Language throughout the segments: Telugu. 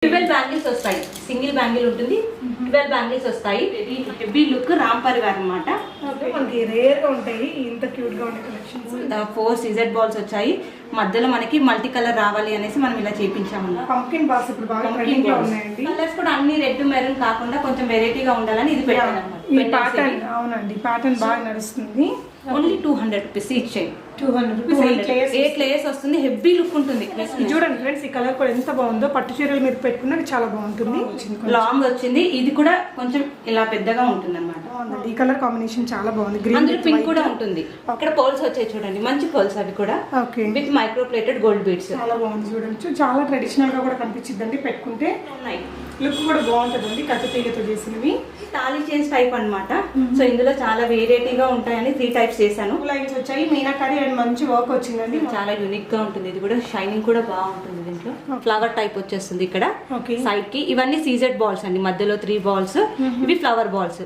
12 బ్యాంగిల్స్ వస్తాయి. సింగిల్ బ్యాంగిల్ ఉంటుంది, 12 బ్యాంగిల్స్ వస్తాయి. హెవీ లుక్ రామ్ పరివార్ అన్నమాట. మనకి రేర్ గా ఉంటాయి ఇంత క్యూట్ గా ఉండే కలెక్షన్స్. 4 సీజెడ్ బాల్స్ వచ్చాయి. మధ్యలో మనకి మల్టీ కలర్ రావాలి అనేసి మనం ఇలా చేపించామన్నమాట. పంకిన్ బాల్స్ ఇప్పుడు బాగా ట్రెండింగ్ లో ఉన్నాయండి. కలర్స్ కూడా అన్ని రెడ్ మెరూన్ కాకుండా కొంచెం వెరైటీగా ఉండాలని ఇది పెట్టాను అన్నమాట. ఈ ప్యాటర్న్ అవునండి, ప్యాటర్న్ బాగా నడుస్తుంది. ఓన్లీ 200 రూపీస్ ఈచ్ చేయి. 200 రూపీస్ 8 లేయర్స్ వస్తుంది. హెవీ లుక్ ఉంటుంది. చూడండి ఫ్రెండ్స్, ఈ కలర్ కూడా ఎంత బాగుందో. పట్టు చీరలు మీరు పెట్టుకున్నా చాలా బాగుంటుంది. లాంగ్ వచ్చింది. ఇది కూడా కొంచెం ఇలా పెద్దగా ఉంటుంది అన్నమాట. ఈ కలర్ కాంబినేషన్ చాలా బాగుంది. గ్రీన్ అందులో పింక్ కూడా ఉంటుంది. ఇక్కడ పోల్స్ వచ్చాయి చూడండి, మంచి పోల్స్ అవి కూడా. Okay, with micro plated gold beads. చాలా బాగుంది చూడొచ్చు. చాలా ట్రెడిషనల్ గా కూడా కనిపించిందండి పెట్టుకుంటే. ఉన్నాయి. లుక్ కూడా బాగుంటుందండి. కత్తి తీగతో చేసినవి తాళీ చైన్స్ టైప్ అన్నమాట. సో ఇందులో చాలా వెరైటీగా ఉంటాయని 3 టైప్స్ చేశాను. 2 లైన్స్ వచ్చాయి. మీనాకారి అండ్ మంచి వర్క్ వచ్చిందండి. చాలా యూనిక్ గా ఉంటుంది. ఇది కూడా షైనింగ్ కూడా బాగుంటుంది. దీంట్లో ఫ్లవర్ టైప్ వచ్చేస్తుంది ఇక్కడ సైడ్ కి. ఇవన్నీ సీజెడ్ బాల్స్ అండి. మధ్యలో 3 బాల్స్. ఇవి ఫ్లవర్ బాల్స్.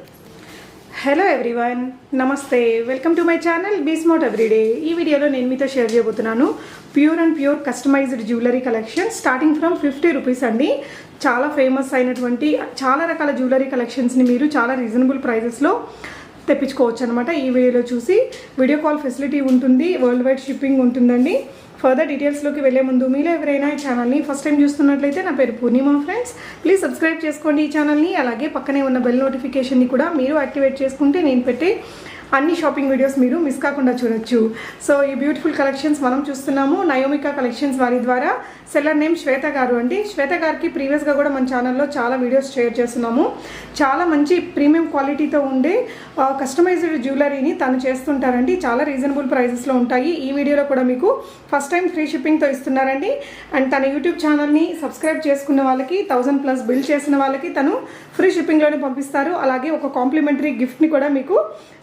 హలో ఎవ్రీవన్, నమస్తే, welcome to my channel be smart everyday. ఈ వీడియోలో నేను మీతో షేర్ చేయబోతున్నాను pure and pure customised jewellery collection starting from 50 rupees అండి. చాలా ఫేమస్ అయినటువంటి చాలా రకాల జ్యువెలరీ కలెక్షన్స్ని మీరు చాలా రీజనబుల్ ప్రైజెస్లో తెప్పించుకోవచ్చు అనమాట. ఈ వీడియోలో చూసి వీడియో కాల్ ఫెసిలిటీ ఉంటుంది, వరల్డ్ వైడ్ షిప్పింగ్ ఉంటుందండి. ఫర్దర్ డీటెయిల్స్లోకి వెళ్ళే ముందు మీలో ఎవరైనా ఈ ఛానల్ని ఫస్ట్ టైం చూస్తున్నట్లయితే నా పేరు పూర్ణిమ ఫ్రెండ్స్. ప్లీజ్ సబ్స్క్రైబ్ చేసుకోండి ఈ ఛానల్ని. అలాగే పక్కనే ఉన్న బెల్ నోటిఫికేషన్ని కూడా మీరు యాక్టివేట్ చేసుకుంటే నేను పెట్టే అన్ని షాపింగ్ వీడియోస్ మీరు మిస్ కాకుండా చూడొచ్చు. సో ఈ బ్యూటిఫుల్ కలెక్షన్స్ మనం చూస్తున్నాము నయోమికా కలెక్షన్స్ వారి ద్వారా. సెల్లర్ నేమ్ శ్వేత గారు అండి. శ్వేత గారికి ప్రీవియస్గా కూడా మన ఛానల్లో చాలా వీడియోస్ షేర్ చేస్తున్నాము. చాలా మంచి ప్రీమియం క్వాలిటీతో ఉండే కస్టమైజ్డ్ జ్యువెలరీని తను చేస్తుంటారండి. చాలా రీజనబుల్ ప్రైజెస్లో ఉంటాయి. ఈ వీడియోలో కూడా మీకు ఫస్ట్ టైం ఫ్రీ షిప్పింగ్తో ఇస్తున్నారండి. అండ్ తన యూట్యూబ్ ఛానల్ని సబ్స్క్రైబ్ చేసుకున్న వాళ్ళకి 1000+ బిల్ చేసిన వాళ్ళకి తను ఫ్రీ షిప్పింగ్లోనే పంపిస్తారు. అలాగే ఒక కాంప్లిమెంటరీ గిఫ్ట్ని కూడా మీకు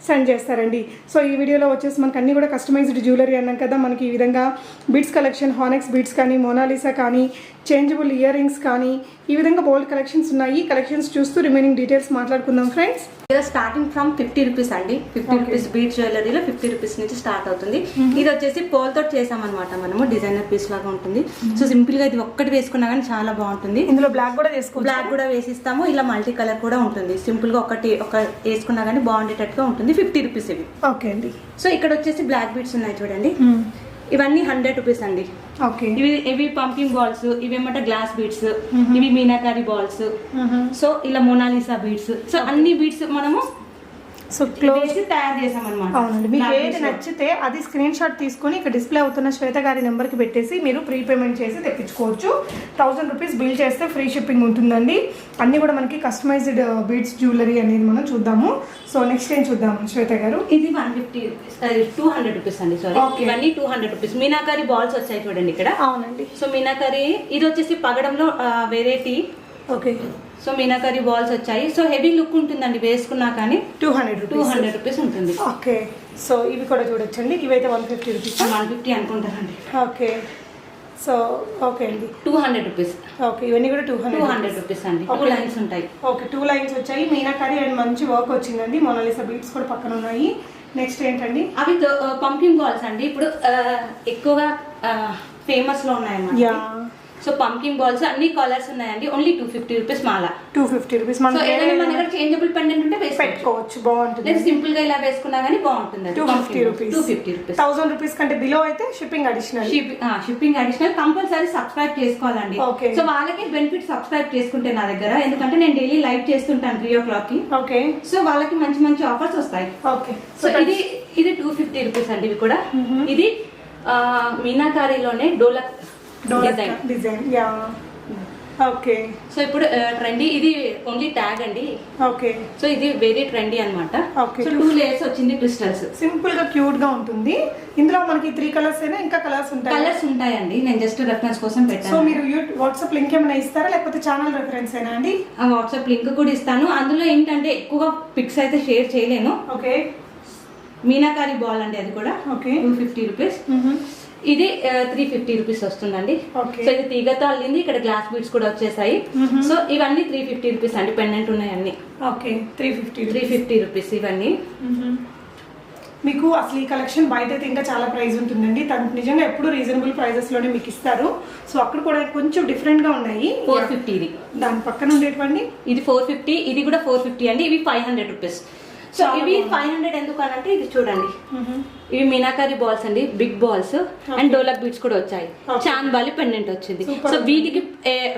సెండ్ చేస్తారండి. సో ఈ వీడియోలో వచ్చేసి మనకు అన్ని కూడా కస్టమైజ్డ్ జ్యువెలరీ అన్నాం కదా. మనకి ఈ విధంగా బీడ్స్ కలెక్షన్, హానెక్స్ బీడ్స్ కానీ, మోనాలిసా కానీ, చేంజబుల్ ఇయర్ రింగ్స్ కానీ, ఈ విధంగా బోల్డ్ కలెక్షన్స్ ఉన్నాయి. కలెక్షన్స్ చూస్తూ రిమైనింగ్ డీటెయిల్స్ మాట్లాడుకుందాం ఫ్రెండ్స్. స్టార్టింగ్ ఫ్రమ్ 50 రూపీస్ అండి. 50 రూపీస్ బీడ్ జ్యువెలరీలో 50 రూపీస్ నుంచి స్టార్ట్ అవుతుంది. ఇది వచ్చేసి పోల్ తోటి చేసామన్నమాట. మనము డిజైనర్ పీస్ లాగా ఉంటుంది. సో సింపుల్ గా ఇది ఒక్కటి వేసుకున్నా కానీ చాలా బాగుంటుంది. ఇందులో బ్లాక్ కూడా వేసుకోవచ్చు. బ్లాక్ కూడా వేసిస్తాము. ఇలా మల్టీ కలర్ కూడా ఉంటుంది. సింపుల్ గా ఒక వేసుకున్నా కానీ బాగుండేటట్టుగా ఉంటుంది. 50 రూపీస్ ఇవి. ఓకే అండి. సో ఇక్కడ వచ్చేసి బ్లాక్ బీడ్స్ ఉన్నాయి చూడండి. ఇవన్నీ 100 రూపీస్ అండి. ఓకే, ఇవి పంపింగ్ బాల్స్, ఇవి ఏమంటే గ్లాస్ బీడ్స్, ఇవి మీనాకారి బాల్స్. సో ఇలా మోనాలిసా బీడ్స్. సో అన్ని బీడ్స్ మనము సో క్లోజ్ తయారు చేసామన్నమాట. అవునండి. మీకు ఏది నచ్చితే అది స్క్రీన్ షాట్ తీసుకొని ఇక్కడ డిస్ప్లే అవుతున్న శ్వేత గారి నెంబర్కి పెట్టేసి మీరు ప్రీపేమెంట్ చేసి తెప్పించుకోవచ్చు. 1000 రూపీస్ బిల్ చేస్తే ఫ్రీ షిప్పింగ్ ఉంటుందండి. అన్నీ కూడా మనకి కస్టమైజ్డ్ బీడ్స్ జ్యువెలరీ అనేది మనం చూద్దాము. సో నెక్స్ట్ ఏం చూద్దాం శ్వేత గారు? ఇది 150 రూపీస్, 200 రూపీస్ అండి. సారీ, ఇవన్నీ 200 రూపీస్. మీనాకారి బాల్స్ వచ్చాయి చూడండి ఇక్కడ. అవునండి. సో మీనాకారి ఇది వచ్చేసి పగడంలో variety. Okay, so meenakari balls వచ్చాయి. సో హెవీ లుక్ ఉంటుందండి వేసుకున్నా కానీ. 200 రూపీస్ ఉంటుంది. ఓకే, సో ఇవి కూడా చూడొచ్చండి. ఇవైతే 150 రూపీస్. 150 అనుకుంటారండి. ఓకే, సో ఓకే అండి. 200 రూపీస్. ఓకే, ఇవన్నీ కూడా 200 రూపీస్ అండి. 2 లైన్స్ ఉంటాయి. ఓకే, 2 లైన్స్ వచ్చాయి. మీనాకారి అండ్ మంచి వర్క్ వచ్చిందండి. మోనాలిసా బీడ్స్ కూడా పక్కన ఉన్నాయి. నెక్స్ట్ ఏంటండి? అవి పంకిన్ బాల్స్ అండి. ఇప్పుడు ఎక్కువగా ఫేమస్ లో ఉన్నాయన్నమాట. సో పంకిన్ బాల్స్ అన్ని కలర్స్ ఉన్నాయండి. ఓన్లీ 250 రూపీస్ మాల. 250 రూపీస్. మన దగ్గర చేంజబుల్ పెండెంట్ ఉంటే పెట్టుకోవచ్చు, బాగుంటుంది. సింపుల్ గా ఇలా వేసుకున్నా గానీ బాగుంటుంది. 250 రూపీస్. 1000 రూపీస్ కంటే బిలో అయితే shipping additional. Shipping additional compulsory subscribe చేసుకోవాలండి. సో వాళ్ళకి బెనిఫిట్ సబ్స్క్రైబ్ చేసుకుంటే నా దగ్గర, ఎందుకంటే నేను డైలీ లైవ్ చేస్తుంటాను 3 o'clock కి. ఓకే, సో వాళ్ళకి మంచి మంచి ఆఫర్స్ వస్తాయి. ఓకే, సో ఇది 250 రూపీస్ అండి. ఇవి కూడా ఇది మీనాకారిలోనే dholak design. Yeah, okay. So ఇప్పుడు ట్రెండీ, ఇది ఓన్లీ ట్యాగ్ అండి. ఓకే, సో ఇది వెరీ ట్రెండీ అన్నమాట. ఓకే, 2 లేయర్స్ వచ్చింది క్రిస్టల్స్. సింపుల్ గా క్యూట్ గా ఉంటుంది. ఇందులో మనకి 3 కలర్స్ అయినా ఇంకా కలర్స్ ఉంటాయండి. నేను జస్ట్ రెఫరెన్స్ కోసం పెట్టాను. సో మీరు వాట్సాప్ లింక్ ఏమైనా ఇస్తారా, లేకపోతే ఛానల్ రెఫరెన్స్ అయినా అండి? వాట్సాప్ లింక్ కూడా ఇస్తాను. అందులో ఏంటంటే ఎక్కువగా పిక్స్ అయితే షేర్ చేయలేను. ఓకే, మీనాకారి బాల్ అండి. అది కూడా 250 రూపీస్. ఇది 350 రూపీస్ వస్తుందండి. సో ఇది తీగతో అల్లింది. ఇక్కడ గ్లాస్ బీడ్స్ కూడా వచ్చేసాయి. సో ఇవన్నీ 350 రూపీస్ అండి. పెండెంట్ ఉన్నాయి అన్ని. ఓకే, 350 రూపీస్ ఇవన్నీ. మీకు అసలు ఈ కలెక్షన్ బయట అయితే ఇంకా చాలా ప్రైస్ ఉంటుందండి. తను నిజంగా ఎప్పుడు రీజనబుల్ ప్రైజెస్ లోనే మీకు ఇస్తారు. సో అక్కడ కూడా కొంచెం డిఫరెంట్ గా ఉన్నాయి. 450 ఇది. దాని పక్కన ఉండేటువంటి ఇది 450, ఇది కూడా 450 అండి. ఇవి 500 రూపీస్. సో ఇవి 500 ఎందుకు అనంటే ఇది చూడండి, ఇవి మీనాకారి బాల్స్ అండి, big balls and dholak beats కూడా వచ్చాయి. చాంద్ బాలి పెండెంట్ వచ్చింది. సో వీటికి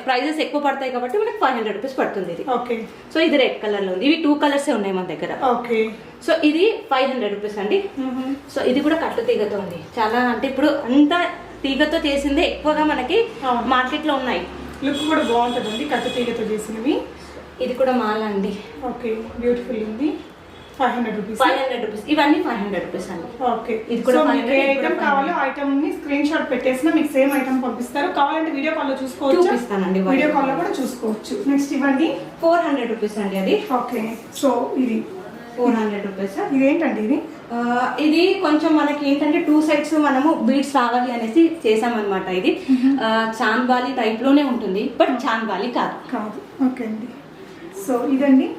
ప్రైజెస్ ఎక్కువ పడతాయి కాబట్టి మనకి 500 రూపీస్ పడుతుంది ఇది. సో ఇది రెడ్ కలర్ లో ఉంది. ఇవి 2 కలర్స్ ఉన్నాయి మన దగ్గర. సో ఇది 500 రూపీస్ అండి. సో ఇది కూడా కట్టు తీగతో ఉంది. చాలా అంటే ఇప్పుడు అంతా తీగతో చేసిందే ఎక్కువగా మనకి మార్కెట్ లో ఉన్నాయి. లుక్ కూడా బాగుంటుందండి కట్టు తీగతో చేసినవి. ఇది కూడా మాల అండి. బ్యూటిఫుల్ ఉంది. 500 రూపీస్. ఇవన్నీ 500 రూపీస్ అండి. ఇది కూడా ఐటమ్ కావాలో ఐటమ్ ని స్క్రీన్ షాట్ పెట్టేసినా మీకు సేమ్ ఐటమ్ పంపిస్తారు. కావాలంటే వీడియో కాల్ లో చూపిస్తానండి. వీడియో కాల్ లో కూడా చూసుకోవచ్చు. నెక్స్ట్ ఇవ్వండి 400 రూపీస్ అండి అది. సో ఇది 400 రూపీస్. ఇదేంటండి ఇది? ఇది కొంచెం మనకి ఏంటంటే 2 సైడ్స్ మనము బీడ్స్ రావాలి అనేసి చేసామన్నమాట. ఇది చాంద్ బాలి టైప్ లోనే ఉంటుంది, బట్ చాంద్ బాలి కాదు. ఓకే అండి. సో ఇదండి.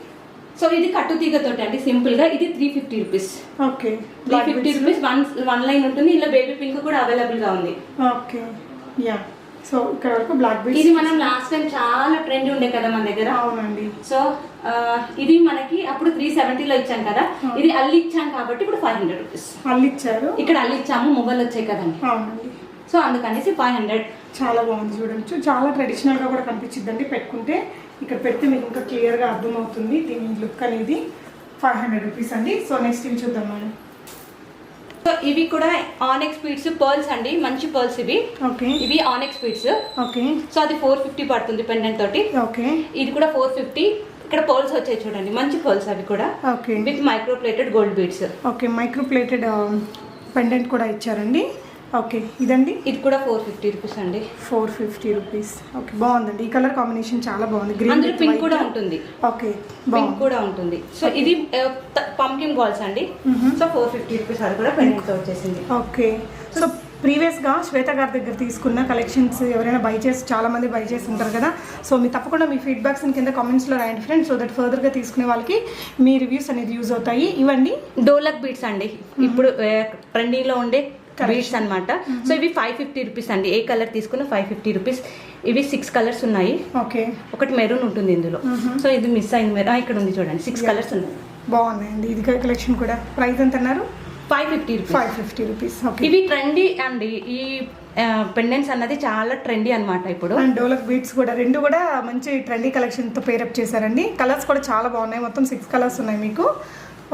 సో ఇది కట్టు తీగతోటి అండి, సింపుల్ గా. ఇది 350 రూపీస్. 350 రూపీస్. వన్ లైన్ ఉంటుంది. ఇలా బేబీ పింక్ కూడా అవైలబుల్ గా ఉంది. సో ఇక్కడ వరకు బ్లాక్ బీడ్స్. ఇది మనం లాస్ట్ టైం చాలా ట్రెండ్ ఉండే కదా మన దగ్గర. అవునండి. సో ఇది మనకి అప్పుడు 370 లో ఇచ్చాం కదా. ఇది అల్లి ఇచ్చాం కాబట్టి ఇప్పుడు 500 రూపీస్. అల్లిచ్చారు. ఇక్కడ అల్లిచ్చాము, మొబైల్ వచ్చాయి కదండి. అవునండి. సో అందుకనేసి 500. చాలా బాగుంది చూడొచ్చు. చాలా ట్రెడిషనల్ గా కూడా కనిపించిద్దండి పెట్టుకుంటే. ఇక్కడ పెడితే మీకు ఇంకా క్లియర్ గా అర్థమవుతుంది దీని లుక్ అనేది. 500 రూపీస్ అండి. సో నెక్స్ట్ ఇవి చూద్దాం మేడం. సో ఇవి కూడా ఆనెక్స్ బీడ్స్, పర్ల్స్ అండి, మంచి పర్ల్స్ ఇవి. ఇవి ఆనెక్స్ బీడ్స్. సో అది 450 పడుతుంది పెండెంట్ తోటి. ఇది కూడా 450. ఇక్కడ పర్ల్స్ వచ్చాయి చూడండి, మంచి పర్ల్స్ అవి కూడా. With micro plated gold beads. Micro plated pendant కూడా ఇచ్చారండి. ఇదండి. ఇది కూడా 450 రూపీస్ అండి. 450 రూపీస్. బాగుందండి. ఈ కలర్ కాంబినేషన్ చాలా బాగుంది. గ్రీన్ పింక్ కూడా ఉంటుంది. పింక్ కూడా ఉంటుంది. సో ఇది పంకిన్ బాల్స్ అండి. So 450 rupees. అది కూడా పెండెంట్ తో వచ్చేసింది. సో ప్రీవియస్ గా శ్వేత గారి దగ్గర తీసుకున్న కలెక్షన్స్ ఎవరైనా చాలా మంది బై చేసి ఉంటారు కదా. సో మీరు తప్పకుండా మీ ఫీడ్బ్యాక్స్ కింద కామెంట్స్ లో రాయండి ఫ్రెండ్స్. సో దట్ ఫర్దర్ గా తీసుకునే వాళ్ళకి మీ రివ్యూస్ అనేది యూజ్ అవుతాయి. ఇవ్వండి డోలక్ బీడ్స్ అండి, ఇప్పుడు ట్రెండింగ్ లో ఉండే బీడ్స్ అన్నమాట. సో ఇవి 550 రూపీస్ అండి. ఏ కలర్ తీసుకున్న 550 రూపీస్. ఇవి 6 కలర్స్ ఉన్నాయి. ఒకటి మెరూన్ ఉంటుంది ఇందులో. సో ఇది మిస్ అయింది. ఇక్కడ ఉంది చూడండి, 6 కలర్స్ ఉన్నాయి. బాగున్నాయండి. ఇది కలెక్షన్ కూడా. ప్రైస్ ఎంత అన్నారు? 550 రూపీస్. ఇవి ట్రెండీ అండి. ఈ పెండెంట్స్ అన్నది చాలా ట్రెండీ అన్నమాట ఇప్పుడు. అండ్ డోలక్ బీడ్స్ కూడా రెండు కూడా మంచి ట్రెండీ కలెక్షన్ తో పేరప్ చేశారండి. కలర్స్ కూడా చాలా బాగున్నాయి. మొత్తం 6 కలర్స్ ఉన్నాయి మీకు.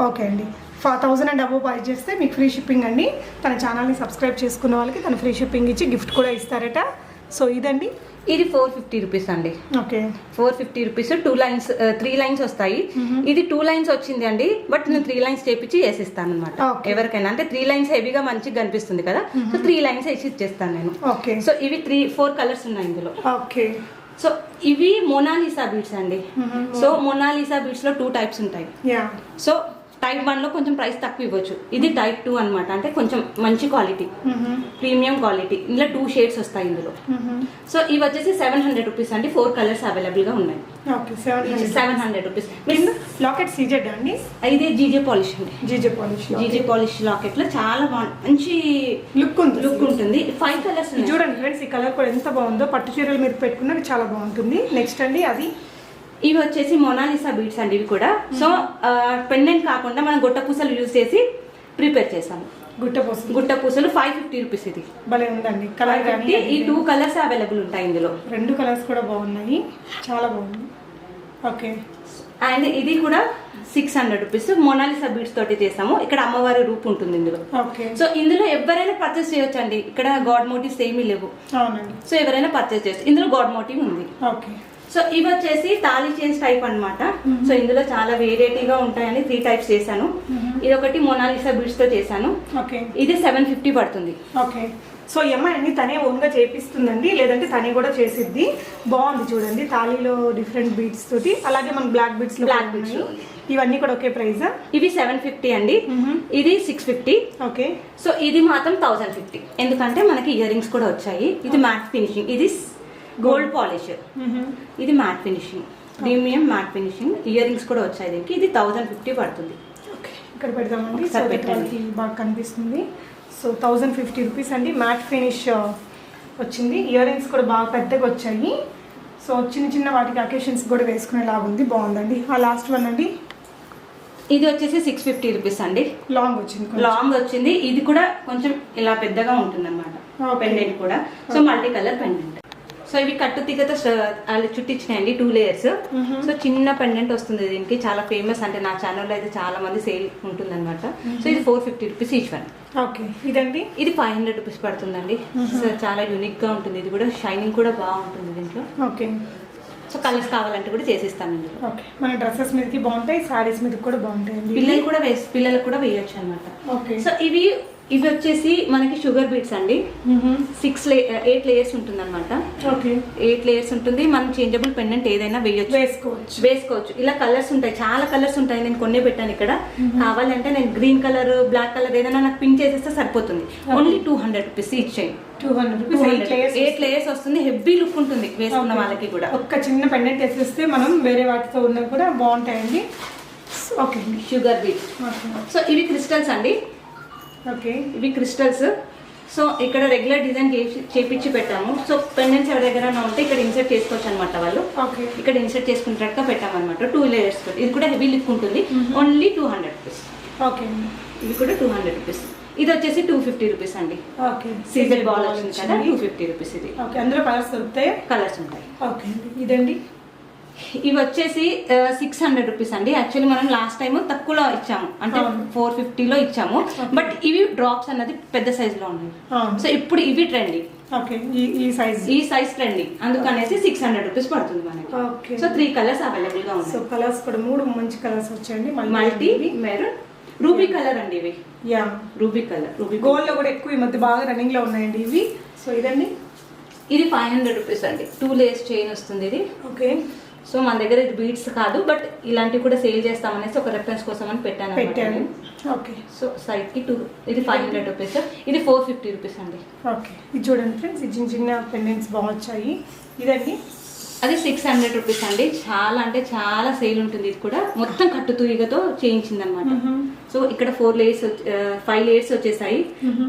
ఓకే అండి. 1000 అండ్ అబోవ్ బై చేస్తే మీకు ఫ్రీ షిప్పింగ్ అండి. తన ఛానల్ని సబ్స్క్రైబ్ చేసుకున్న వాళ్ళకి తను ఫ్రీ షిప్పింగ్ ఇచ్చి గిఫ్ట్ కూడా ఇస్తారట. సో ఇదండి. ఇది 450 రూపీస్ అండి. 450 రూపీస్. 3 లైన్స్ వస్తాయి. ఇది 2 లైన్స్ వచ్చింది అండి, బట్ నేను 3 లైన్స్ చేపించి వేసిస్తాను అనమాట ఎవరికైనా. అంటే 3 లైన్స్ హెవీగా మంచిగా కనిపిస్తుంది కదా. సో 3 లైన్స్ వేసి ఇచ్చేస్తాను నేను. సో ఇవి 4 కలర్స్ ఉన్నాయి ఇందులో. సో ఇవి మొనాలిసా బీడ్స్ అండి. సో మొనాలిసా బీడ్స్ లో 2 టైప్స్ ఉంటాయి. సో టైప్ 1 లో కొంచెం ప్రైస్ తక్కువ ఇవ్వచ్చు. ఇది టైప్ 2 అనమాట. అంటే కొంచెం మంచి క్వాలిటీ, ప్రీమియం క్వాలిటీ. ఇందులో 2 షేడ్స్ వస్తాయి ఇందులో. సో ఇవి వచ్చేసి 700 రూపీస్ అండి. 4 కలర్స్ అవైలబుల్ గా ఉన్నాయి. 700 రూపీస్. లాకెట్ సీజెడ్ అండి. ఇది జీజే పాలిష్ అండి. జీజే పాలిష్ లాకెట్ లో చాలా బాగుంది, మంచి లుక్ ఉంటుంది. 5 కలర్స్ చూడండి ఫ్రెండ్స్. ఈ కలర్ కూడా ఎంత బాగుందో. పట్టు చీరలు మీరు పెట్టుకున్నది చాలా బాగుంటుంది. నెక్స్ట్ అండి అది. ఇవి వచ్చేసి మొనాలిసా బీడ్స్ అండి. ఇవి కూడా సో పెండెంట్ కాకుండా మనం గుట్ట పూసలు యూజ్ చేసి ప్రిపేర్ చేసాము. గుట్ట పూసలు 550 రూపీస్. ఇది భలే ఉందండి కలర్. ఈ 2 కలర్స్ అవైలబుల్ ఉంటాయి ఇందులో. 2 కలర్స్ కూడా బాగున్నాయి, చాలా బాగుంది. అండ్ ఇది కూడా 600 రూపీస్. మొనాలిసా బీడ్స్ తోటి చేసాము. ఇక్కడ అమ్మవారి రూపు ఉంటుంది ఇందులో. సో ఇందులో ఎవరైనా పర్చేస్ చేయొచ్చు అండి. ఇక్కడ గాడ్ మోటివ్స్ ఏమీ లేవు. సో ఎవరైనా పర్చేస్ చేయొచ్చు. ఇందులో గాడ్ మోటివ్ ఉంది. సో ఇవి వచ్చేసి తాళీ చైన్స్ టైప్ అన్నమాట. సో ఇందులో చాలా వెరైటీగా ఉంటాయని 3 టైప్స్ చేశాను. ఇది ఒకటి మొనాలిసా బీడ్స్ తో చేశాను. ఇది 750 పడుతుంది. సో ఈ అమ్మాయి అన్ని తనే ఓన్ గా చేపిస్తుందండి, లేదంటే తనే కూడా చేసిద్ది. బాగుంది చూడండి. తాళీలో డిఫరెంట్ బీడ్స్ తోటి. అలాగే మన బ్లాక్ బీడ్స్ లో ఇవన్నీ కూడా ఒకే ప్రైస్. ఇవి 750 అండి. ఇది 650. సో ఇది మాత్రం 1050. ఎందుకంటే మనకి ఇయర్ రింగ్స్ కూడా వచ్చాయి. ఇది మ్యాట్ ఫినిషింగ్. ఇది గోల్డ్ పాలిష్. ఇది matte finishing, premium matte finishing. Ear rings కూడా వచ్చాయి దీనికి. ఇది 1050 పడుతుంది. ఇక్కడ పెడదామండి. సో ఒకసారి దట్ పెట్టండి. వాళ్ళకి బాగా కనిపిస్తుంది. సో 1050 రూపీస్ అండి. మ్యాట్ ఫినిష్ వచ్చింది. ఇయర్ రింగ్స్ కూడా బాగా పెద్దగా వచ్చాయి. సో చిన్న చిన్న వాటికి అకేషన్స్ కూడా వేసుకునేలాగా ఉంది. బాగుందండి. ఆ లాస్ట్ వన్ అండి, ఇది వచ్చేసి 650 రూపీస్ అండి. లాంగ్ వచ్చింది కొంచెం. లాంగ్ వచ్చింది. ఇది కూడా కొంచెం ఇలా పెద్దగా ఉంటుంది అనమాట. Okay. పెండెంట్ కూడా. So multi colour pendant. So ఇవి కట్టు తీగతో చుట్టించినాయండి 2 లేయర్స్. సో చిన్న పెండెంట్ వస్తుంది దీనికి. చాలా ఫేమస్, అంటే నా ఛానల్లో అయితే చాలా మంది సేల్ ఉంటుంది అనమాట. సో ఇది 450 రూపీస్ ఈచ్ వన్. ఓకే, ఇదండి ఇది 500 రూపీస్ పడుతుందండి. సో చాలా యూనిక్ గా ఉంటుంది. ఇది కూడా షైనింగ్ కూడా బాగుంటుంది దీంట్లో. ఓకే. సో కలర్స్ కావాలంటే కూడా చేసిస్తాను ఇందులో. ఓకే, మన డ్రెస్సెస్ మీదకి బాగుంటాయి, సారీస్ మీదకి కూడా బాగుంటాయండి. పిల్లలకు కూడా వేయొచ్చు అనమాట. ఓకే. సో ఇవి వచ్చేసి మనకి షుగర్ బీట్స్ అండి. 8 లేయర్స్ ఉంటుంది అనమాట. ఓకే, 8 లేయర్స్ ఉంటుంది. మనం చేంజబుల్ పెండెంట్ ఏదైనా వేసుకోవచ్చు. ఇలా కలర్స్ ఉంటాయి, చాలా కలర్స్ ఉంటాయి. నేను కొన్నే పెట్టాను ఇక్కడ. కావాలంటే నేను గ్రీన్ కలర్, బ్లాక్ కలర్ ఏదైనా నాకు పింక్ చేసేస్తే సరిపోతుంది. Only 200 rupees each chain. 200 rupees 8 layers వస్తుంది. హెవీ లుక్ ఉంటుంది వేసుకున్న వాళ్ళకి కూడా. ఒక్క చిన్న పెండెంట్ వేసేస్తే మనం వేరే వాటితో ఉన్నా కూడా బాగుంటాయండి. Okay, sugar beat. సో ఇవి క్రిస్టల్స్ అండి. ఓకే, ఇవి క్రిస్టల్స్. సో ఇక్కడ రెగ్యులర్ డిజైన్ చేపించి పెట్టాము. సో పెండెంట్స్ ఎవరి దగ్గర ఉంటే ఇక్కడ ఇన్సర్ట్ చేసుకోవచ్చు అనమాట వాళ్ళు. ఓకే, ఇక్కడ ఇన్సర్ట్ చేసుకున్నట్టుగా పెట్టాము అనమాట. 2 లేయర్స్. ఇది కూడా హెవీ లుక్ ఉంటుంది. Only 200 rupees. ఓకే, ఇది కూడా 200 రూపీస్. ఇది వచ్చేసి 250 రూపీస్ అండి. ఓకే, సీజర్ బాల్ వచ్చింది కదా, 250 రూపీస్ ఇది. ఓకే, అందులో కలర్స్ దొరుకుతాయి. కలర్స్ ఉంటాయి. ఓకే, ఇదండి. ఇవి వచ్చేసి 600 రూపీస్ అండి. యాక్చువల్లీ మనం లాస్ట్ టైం తక్కువలో ఇచ్చాము, అంటే 450లో ఇచ్చాము. బట్ ఇవి డ్రాప్స్ అన్నది పెద్ద సైజ్ లో ఉన్నాయి. సో ఇప్పుడు ఇవి ట్రెండింగ్. ఓకే, ఈ సైజ్ ట్రెండింగ్, అందుకనేసి 600 రూపీస్ పడుతుంది మనకి. ఓకే. సో 3 కలర్స్ అవైలబుల్ గా ఉన్నాయి. సో కలర్స్ కూడా 3 మంచి కలర్స్ వచ్చాయండి. మల్టీ, మెరూన్, రూబీ కలర్ అండి ఇవి. Yeah, ruby colour. గోల్డ్ లో కూడా ఎక్కువ ఈ మధ్య బాగా రన్నింగ్ లో ఉన్నాయండి ఇవి. సో ఇదండి. ఇది 500 రూపీస్ అండి. 2 లేయర్స్ చైన్ వస్తుంది ఇది. ఓకే. సో మన దగ్గర ఇది బీడ్స్ కాదు, బట్ ఇలాంటివి కూడా సేల్ చేస్తామనేసి ఒక రెఫరెన్స్ కోసం అని పెట్టాను. ఓకే. సో సైడ్ కి 2. ఇది 500 రూపీస్. ఇది 450 రూపీస్ అండి. ఓకే, ఇది చూడండి ఫ్రెండ్స్, ఈ చిన్న చిన్న పెండెంట్స్ బాగా వచ్చాయి. ఇదండి. అది 600 రూపీస్ అండి. చాలా అంటే చాలా సేల్ ఉంటుంది. ఇది కూడా మొత్తం కట్టు తూయిగతో చేయించింది అనమాట. సో ఇక్కడ 4 లేయర్స్, 5 లేయర్స్ వచ్చేసాయి.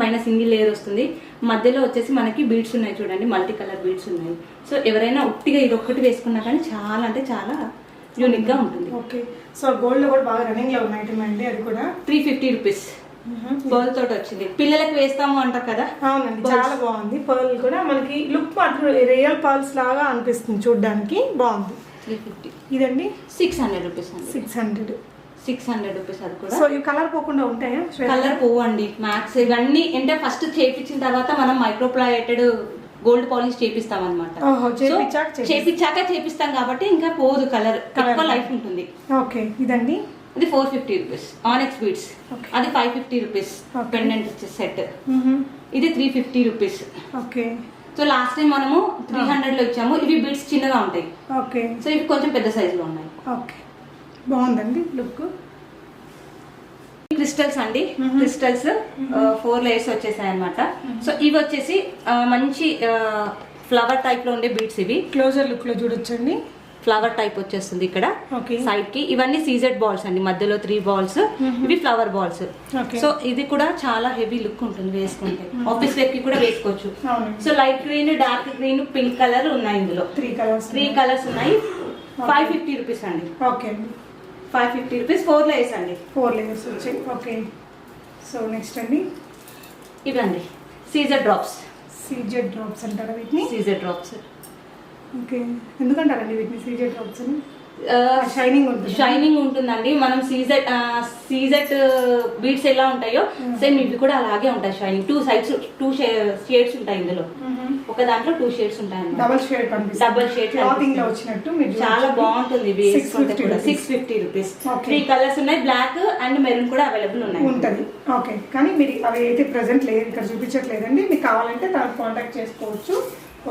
పైన సింగిల్ లేయర్ వస్తుంది. మధ్యలో వచ్చేసి మనకి బీడ్స్ ఉన్నాయి చూడండి, మల్టీ కలర్ బీడ్స్ ఉన్నాయి. సో ఎవరైనా ఉట్టిగా ఇది ఒక్కటి వేసుకున్నా కానీ చాలా అంటే చాలా యూనిక్ గా ఉంటుంది. ఓకే. సో గోల్డ్ లో కూడా బాగా రన్నింగ్ లో ఉన్న ఐటమ్ అండి. అది కూడా 350 రూపీస్. పర్ల్ తోటి వచ్చింది. పిల్లలకు వేస్తాము అంటారు కదా. అవునండి, చాలా బాగుంది. పర్ల్ కూడా మనకి లుక్ మాత్రం రియల్ పర్ల్స్ లాగా అనిపిస్తుంది, చూడడానికి బాగుంది. 350. ఇదండి 600 రూపీస్ అండి. 600 రూపీస్. అది కూడా. సో ఇవి కలర్ పోకుండా ఉంటాయా? కలర్ పోవండి. మ్యాక్స్ ఇవన్నీ అంటే ఫస్ట్ చేపించిన తర్వాత మనం మైక్రోప్లైటెడ్ గోల్డ్ పాలిష్ చేపిస్తాం అనమాట. చేపిస్తాం కాబట్టి ఇంకా పోదు. కలర్ ఎక్కువ లైఫ్ ఉంటుంది. ఓకే, ఇదండి. ఇది 450 రూపీస్. ఆనెక్స్ బీడ్స్. అది 550 రూపీస్. Pendant set. ఇది 350 rupees. Okay. So last time మనము 300 లో ఇచ్చాము. ఇవి బీడ్స్ చిన్నగా ఉంటాయి. ఓకే. సో ఇవి కొంచెం పెద్ద సైజ్ లో ఉన్నాయి. ఓకే, బాగుందండి లుక్. క్రిస్టల్స్ అండి. క్రిస్టల్స్ 4 లేయర్స్ వచ్చేసాయి అనమాట. సో ఇవి వచ్చేసి మంచి ఫ్లవర్ టైప్ లో ఉండే బీడ్స్. ఇవి క్లోజర్ లుక్ లో చూడొచ్చండి. ఫ్లవర్ టైప్ వచ్చేస్తుంది ఇక్కడ సైడ్ కి. ఇవన్నీ సీజెడ్ బాల్స్ అండి. మధ్యలో 3 బాల్స్. ఇవి ఫ్లవర్ బాల్స్. సో ఇది కూడా చాలా హెవీ లుక్ ఉంటుంది వేసుకుంటే. ఆఫీస్ వేర్ కి కూడా వేసుకోవచ్చు. So light green, dark green, pink colour ఉన్నాయి ఇందులో. 3 కలర్స్ ఉన్నాయి. 550 రూపీస్ అండి. Okay, 550 rupees. 4 లేయర్స్ అండి. 4 లేయర్స్ వచ్చాయి. ఓకే. సో నెక్స్ట్ అండి, ఇవండి సీజర్ డ్రాప్స్. సీజెడ్ డ్రాప్స్ అంటారా వీటిని? Caesar drops. ఓకే, ఎందుకంటారండి వీటిని సీజెడ్ డ్రాప్స్ అని? షైనింగ్ ఉంటుందండి. మనం సీజెట్ బీడ్స్ ఎలా ఉంటాయో సేమ్ ఇవి కూడా అలాగే ఉంటాయి. షైనింగ్ 2 షేడ్స్ ఉంటాయి ఇందులో. ఒక దాంట్లో 2 షేడ్స్ ఉంటాయి. డబుల్ షేడ్ వచ్చినట్టు చాలా బాగుంటుంది. 650 రూపీస్. 3 కలర్స్ ఉన్నాయి. బ్లాక్ అండ్ మెరూన్ కూడా అవైలబుల్ ఉంటుంది. ఓకే, కానీ మీరు అవి అయితే ప్రెసెంట్ లేదు, ఇక్కడ చూపించట్లేదండి. మీకు కావాలంటే దాన్ని కాంటాక్ట్ చేసుకోవచ్చు.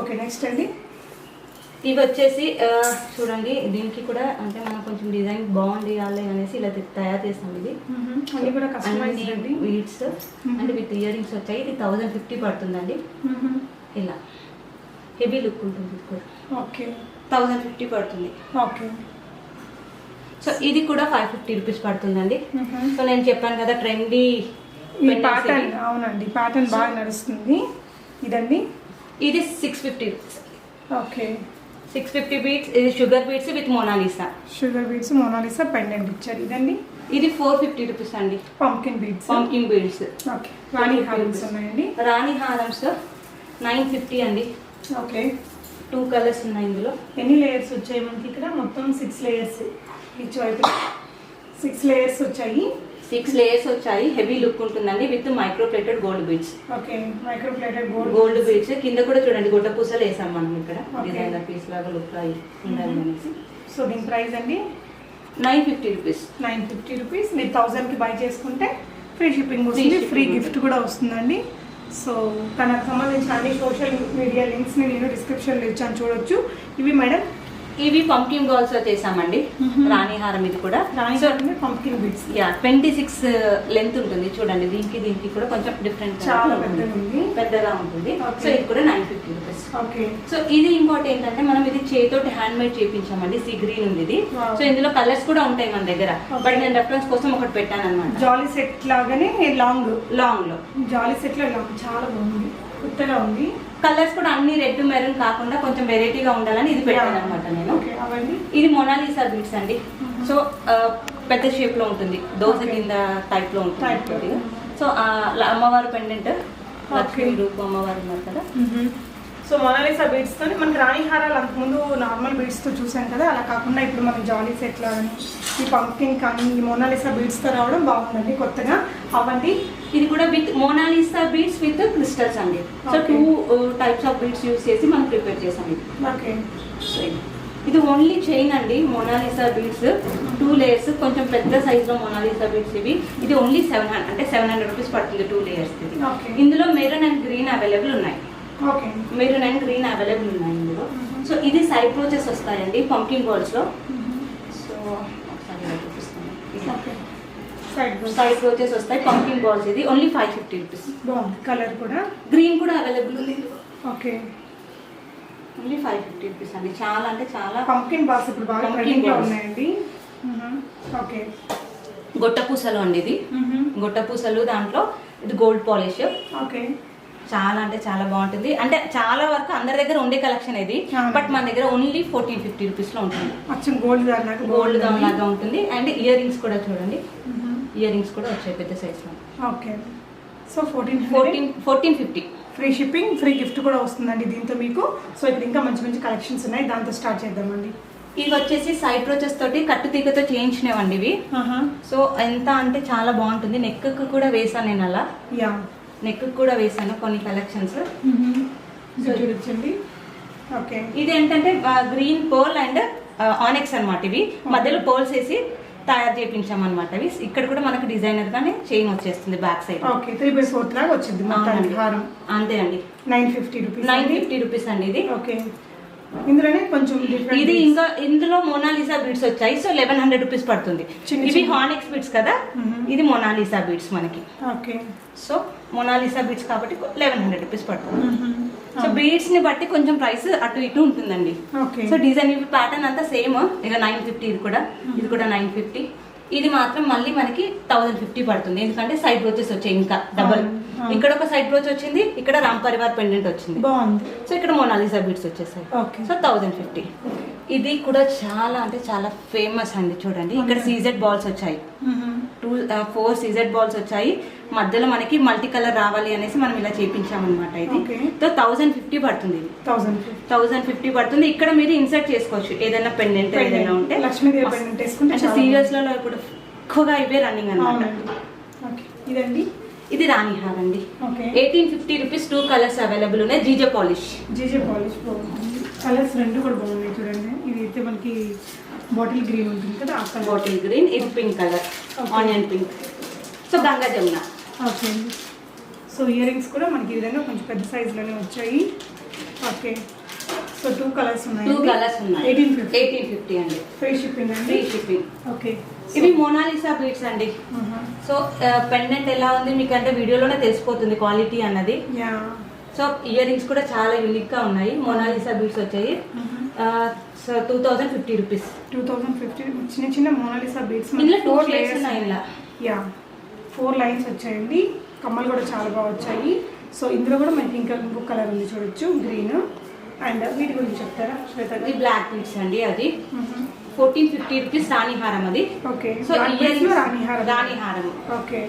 ఓకే, నెక్స్ట్ అండి. ఇవి వచ్చేసి చూడండి, దీనికి కూడా అంటే మనం కొంచెం డిజైన్ బాగుండాలి అనేసి ఇలా తయారు చేస్తాం. ఇది అన్ని కూడా కస్టమైజ్డ్ బీడ్స్ అంటే విత్ ఇయర్ రింగ్స్ వచ్చాయి. ఇది 1050 పడుతుందండి. ఇలా హెవీ లుక్ ఉంటుంది. ఇది కూడా ఓకే, 1050 పడుతుంది. ఓకే. సో ఇది కూడా 550 రూపీస్ పడుతుందండి. సో నేను చెప్పాను కదా ట్రెండీ ప్యాటర్న్. అవునండి, ప్యాటర్న్ బాగా నడుస్తుంది. ఇదండి ఇది 650 రూపీస్. Okay, 650 beads. ఇది sugar beads with Monalisa. Sugar beads Monalisa pendant ఇచ్చారు. ఇదండి ఇది 450 రూపీస్ అండి. Pumpkin beads. Pumpkin beads. Okay, రాణి హారమ్స్ ఉన్నాయండి. రాణి హారమ్స్ 950 అండి. ఓకే, 2 కలర్స్ ఉన్నాయి ఇందులో. ఎన్ని లేయర్స్ వచ్చాయి మనకి ఇక్కడ? మొత్తం 6 లేయర్స్. ఈచ్ వైపు 6 లేయర్స్ వచ్చాయి. 6 లేయర్స్ వచ్చాయి. హెవీ లుక్ ఉంటుందండి with micro plated gold beads. Okay, micro plated gold beads. కింద కూడా చూడండి గొట్ట పూసలు వేసాం మనం ఇక్కడ. డిజైనర్ పీస్ లాగా లుక్ అయ్యి ఉండాలి అనేసి. సో దీని ప్రైస్ అండి 950 రూపీస్. 950 రూపీస్. మీరు 1000కి బై చేసుకుంటే ఫ్రీ షిప్పింగ్ వస్తుంది, ఫ్రీ గిఫ్ట్ కూడా వస్తుందండి. సో తనకు సంబంధించిన అన్ని సోషల్ మీడియా లింక్స్ని నేను డిస్క్రిప్షన్లో ఇచ్చాను, చూడొచ్చు. ఇవి మేడం ఇవి పంకిన్ బాల్స్ లో చేసామండి. రాణి హారం. ఇది కూడా పంకిన్ బీడ్స్. 26 లెంత్ ఉంటుంది చూడండి. దీనికి కూడా కొంచెం డిఫరెంట్, చాలా పెద్దగా ఉంటుంది. సో ఇది కూడా 950 రూపీస్. ఓకే, సో ఇది ఇంకోటి ఏంటంటే మనం ఇది చేతోటి హ్యాండ్ మేడ్ చేయించామండి. సీ గ్రీన్ ఉంది ఇది. సో ఇందులో కలర్స్ కూడా ఉంటాయి మన దగ్గర, బట్ నేను రెఫరెన్స్ కోసం ఒకటి పెట్టాను అనమాట. జాలీ సెట్ లాగానే లాంగ్ లో జాలీ సెట్ లో లాంగ్ చాలా బాగుంది, కొత్తగా ఉంది. కలర్స్ కూడా అన్ని రెడ్ మెరూన్ కాకుండా కొంచెం వెరైటీగా ఉండాలని ఇది పెట్టాను అనమాట నేను. ఇది మొనాలిసా బీడ్స్ అండి. సో పెద్ద షేప్ లో ఉంటుంది, దోశ కింద టైప్ లో ఉంటుంది. సో అమ్మవారు పెండెంట్, లక్ష్మీ రూపం అమ్మవారు ఉన్నారు కదా. సో మొనాలిసా బీడ్స్ తో మనకి రాణి హారాలు అంతకుముందు నార్మల్ బీడ్స్ తో చూసాం కదా, అలా కాకుండా ఇప్పుడు మనం జాలీ సెట్ లాగాని ఈ పంకిన్ కానీ ఈ మొనాలిసా బీడ్స్ తో రావడం బాగుందండి, కొత్తగా. అవ్వండి, ఇది కూడా with Monalisa beads with crystals అండి. So 2 types of beads use చేసి మనం ప్రిపేర్ చేసాం ఇది. ఓకే, ఇది ఓన్లీ చైన్ అండి. మోనాలిసా బీడ్స్ 2 లేయర్స్, కొంచెం పెద్ద సైజ్ లో మోనాలిసా బీడ్స్ ఇవి. ఇది ఓన్లీ 700 అంటే 700 రూపీస్ పడుతుంది 2 లేయర్స్. ఇందులో మెరూన్ అండ్ గ్రీన్ అవైలబుల్ ఉన్నాయి. Okay, maroon and green available ఉన్నాయి ఇందులో. సో ఇది సైడ్ బ్రోచెస్ వస్తాయండి పంకిన్ బాల్స్ లో. సో ఒకసారి చూపిస్తాను. సైడ్ బ్రోచెస్ వస్తాయి పంకిన్ బాల్స్. ఇది ఓన్లీ 550 రూపీస్. బాగుంది, కలర్ కూడా గ్రీన్ కూడా అవైలబుల్ ఉంది. ఓకే, ఓన్లీ 550 రూపీస్ అండి. చాలా అంటే చాలా పంకిన్ బాల్స్ ఇప్పుడు బాగా ట్రెండింగ్ లో ఉన్నాయండి. ఓకే, గొట్ట పూసలు అండి. ఇది గొట్ట పూసలు, దాంట్లో ఇది గోల్డ్ పాలిష్. ఓకే, చాలా అంటే చాలా బాగుంటుంది. అంటే చాలా వరకు అందరి దగ్గర ఉండే కలెక్షన్ ఇది, బట్ మన దగ్గర ఓన్లీ 1450 రూపీస్ లో ఉంటుంది. గోల్డ్ లాగా ఉంటుంది. అండ్ ఇయర్ రింగ్స్ కూడా చూడండి, ఇయర్ రింగ్స్ కూడా వచ్చాయి పెద్ద సైజ్ లో. Okay, so 1450 free shipping, free gift కూడా వస్తుందండి దీంతో మీకు. సో ఇక్కడ ఇంకా మంచి మంచి కలెక్షన్స్ ఉన్నాయి, దాంతో స్టార్ట్ చేద్దామండి. ఇవి వచ్చేసి సైడ్ బ్రోచెస్ తోటి కట్టు తీగతో చేయించినవండి ఇవి. సో ఎంత అంటే చాలా బాగుంటుంది. నెక్ కూడా వేసాను నేను అలా. నెక్ కూడా వేసాను కొన్ని కలెక్షన్స్. చూపించండి. ఓకే, ఇది ఏంటంటే గ్రీన్ పోల్ అండ్ ఆనెక్స్ అన్నమాట. ఇవి మధ్యలో పోల్స్ వేసి తయారు చేయించాం అనమాట. ఇవి ఇక్కడ కూడా మనకు డిజైనర్ గానే చైన్ వచ్చేస్తుంది బ్యాక్ సైడ్. ఓకే, 3/4 లాగా వచ్చింది హారం. అంతే అండి. 950 రూపీస్ అండి ఇది. ఓకే, ఇందులోనే కొంచెం ఇది ఇంకా ఇందులో మోనాలిసా బీడ్స్ వచ్చాయి. సో 1100 రూపీస్ పడుతుంది. ఇవి హానెక్స్ బీడ్స్ కదా, ఇది మోనాలిసా బీడ్స్ మనకి. ఓకే, సో మోనాలిసా బీడ్స్ కాబట్టి 1100 రూపీస్ పడుతుంది. సో బీడ్స్ ని బట్టి కొంచెం ప్రైస్ అటు ఇటు ఉంటుందండి. సో డిజైన్ ఇవి ప్యాటర్న్ అంతా సేమ్. ఇక 950 ఇది కూడా 950. ఇది మాత్రం మళ్ళీ మనకి 1050 పడుతుంది, ఎందుకంటే సైడ్ బ్రోచెస్ వచ్చాయి ఇంకా డబల్. ఇక్కడ ఒక సైడ్ బ్రోచ్ వచ్చింది, ఇక్కడ రామ్ పరివార్ పెండెంట్ వచ్చింది. బాగుంది. సో ఇక్కడ మోనాలిసా బీడ్స్ వచ్చేసాయి. సో 1050. ఇది కూడా చాలా అంటే చాలా ఫేమస్ అండి. చూడండి ఇక్కడ సీజెడ్ బాల్స్ వచ్చాయి, 4 సీజెడ్ బాల్స్ వచ్చాయి. మధ్యలో మనకి మల్టీ కలర్ రావాలి అనేసి మనం ఇలా చేయించామన్నమాట. ఇది 1050 పడుతుంది. 1050 పడుతుంది. ఇక్కడ మీరు ఇన్సర్ట్ చేసుకోవచ్చు ఏదైనా పెండెంట్ ఏదైనా ఉంటే. లక్ష్మీదేవి పెండెంట్ వేసుకుంటే అంటే సీరియల్స్ లలో ఇప్పుడు ఎక్కువగా ఇవే రన్నింగ్ అన్నమాట. ఇదండి, ఇది రాణి హార్ అండి. 1850 రూపీస్. 2 కలర్స్ అవైలబుల్ ఉన్నాయి. జీజే పాలిష్ కలర్స్ 2 కూడా బాగున్నాయి చూడండి. ఇది అయితే మనకి బాటిల్ గ్రీన్ ఉంటుంది కదా, బాటిల్ గ్రీన్. ఇది pink colour, onion pink. So Ganga Jamuna. Okay, so ear rings కూడా మనకి ఈ విధంగా కొంచెం పెద్ద సైజులోనే వచ్చాయి. ఓకే, సో 2 కలర్స్ ఉన్నాయి. 1850 అండి. ఫ్రీ షిప్పింగ్ అండి. Free shipping. ఓకే, ఇవి మోనాలిసా బీడ్స్ అండి. సో పెండెంట్ ఎలా ఉంది మీకు అంటే వీడియోలోనే తెలిసిపోతుంది క్వాలిటీ అన్నది. సో ఇయర్ రింగ్స్ కూడా చాలా యూనిక్ గా ఉన్నాయి. మోనాలిసా బీడ్స్ వచ్చాయి. So 2050 rupees. 2050. చిన్న చిన్న మోనాలిసా బీడ్స్ ఇందులో 2 layers ఉన్నాయి. ఇలా యా 4 లైన్స్ వచ్చాయండి. కమ్మలు కూడా చాలా బాగా వచ్చాయి. సో ఇందులో కూడా మనకి ఇంకో కలర్ ఉంది చూడొచ్చు, గ్రీన్. అండ్ వీటి గురించి చెప్తారా శ్వేత? ఇది బ్లాక్ బీడ్స్ అండి. అది 1450 రూపీస్ రాణి హారం. అది ఓకే. సో రాణి హారం. ఓకే.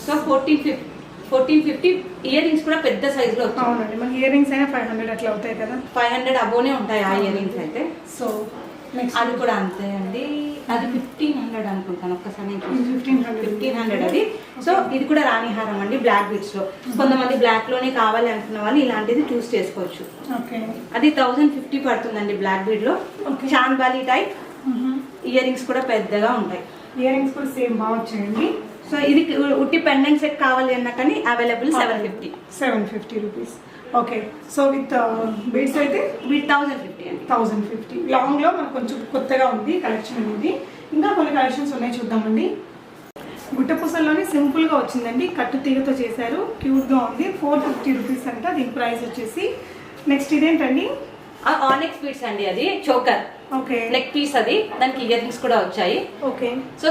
సో 1450 ఇయర్ రింగ్స్ కూడా పెద్ద సైజ్ లో వచ్చాయి. అవునండి, మనకి ఇయర్ రింగ్స్ అయినా 500 అట్లా అవుతాయి కదా. 500 అబోనే ఉంటాయి ఆ ఇయర్ రింగ్స్ అయితే. సో నెక్స్ట్ అది కూడా అంతే అండి. అది 1500 అనుకుంటాను. ఒక్కసారి 1500 అది. సో ఇది కూడా రాణి హారం అండి, బ్లాక్ బీడ్స్ లో. కొంతమంది బ్లాక్ లోనే కావాలి అనుకున్న వాళ్ళు ఇలాంటిది చూస్ చేసుకోవచ్చు. అది 1050 పడుతుందండి బ్లాక్ బీడ్ లో. చాంద్బాలి టైప్ ఇయర్ రింగ్స్ కూడా పెద్దగా ఉంటాయి. ఇయర్ రింగ్స్ కూడా సేమ్ బాగా వచ్చాయండి. సో ఇది ఉట్టి పెండెంట్ సెట్ కావాలి అన్నా కానీ available 750 rupees. Okay. So with beads అయితే 1050 అండి. 1050. లాంగ్ లో మనకు కొంచెం కొత్తగా ఉంది కలెక్షన్ అనేది. ఇంకా కొన్ని కలెక్షన్స్ ఉన్నాయి, చూద్దామండి. గుట్ట పూసల్లోనే సింపుల్ గా వచ్చిందండి, కట్టు తీగతో చేశారు, క్యూట్ గా ఉంది. 450 రూపీస్ అంట దీని ప్రైస్ వచ్చేసి. నెక్స్ట్ ఇదేంటండి? ఆనెక్స్ బీడ్స్ అండి. అది చోకర్. ఓకే. Neck piece. అది దానికి ఇయర్ రింగ్స్ కూడా వచ్చాయి. ఓకే. సో